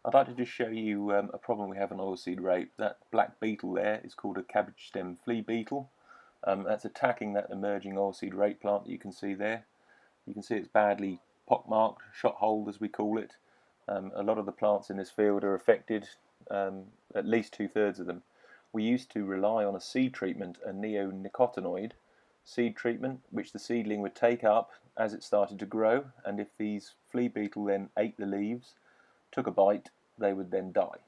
I'd like to just show you a problem we have on oilseed rape. That black beetle there is called a cabbage stem flea beetle. That's attacking that emerging oilseed rape plant that you can see there. You can see it's badly pockmarked, shot holed as we call it. A lot of the plants in this field are affected, at least 2/3 of them. We used to rely on a seed treatment, a neonicotinoid seed treatment, which the seedling would take up as it started to grow, and if these flea beetle then ate the leaves, took a bite, they would then die.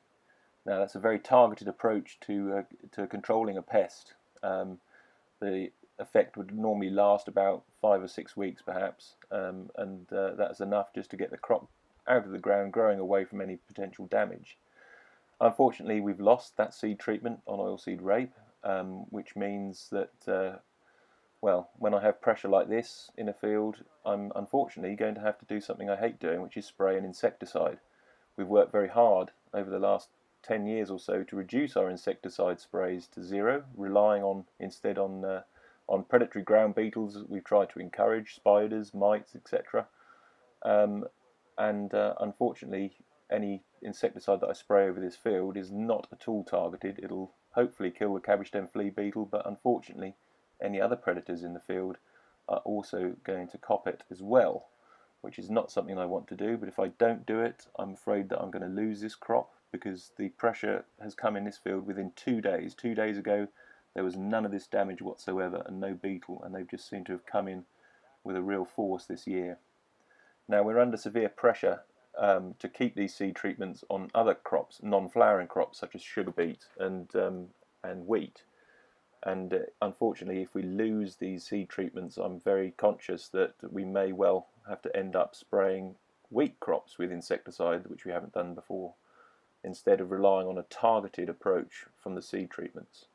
Now that's a very targeted approach to controlling a pest. The effect would normally last about 5 or 6 weeks perhaps, and that's enough just to get the crop out of the ground, growing away from any potential damage. Unfortunately, we've lost that seed treatment on oilseed rape, which means that well, when I have pressure like this in a field, I'm unfortunately going to have to do something I hate doing, which is spray an insecticide. We've worked very hard over the last 10 years or so to reduce our insecticide sprays to zero, relying instead on predatory ground beetles that we've tried to encourage, spiders, mites, etc. Unfortunately, any insecticide that I spray over this field is not at all targeted. It'll hopefully kill the cabbage stem flea beetle, but unfortunately any other predators in the field are also going to cop it as well, which is not something I want to do. But if I don't do it, I'm afraid that I'm going to lose this crop, because the pressure has come in this field within 2 days. 2 days ago there was none of this damage whatsoever and no beetle, and they've just seemed to have come in with a real force this year. Now we're under severe pressure to keep these seed treatments on other crops, non-flowering crops such as sugar beet and wheat. And unfortunately, if we lose these seed treatments, I'm very conscious that we may well have to end up spraying wheat crops with insecticide, which we haven't done before, instead of relying on a targeted approach from the seed treatments.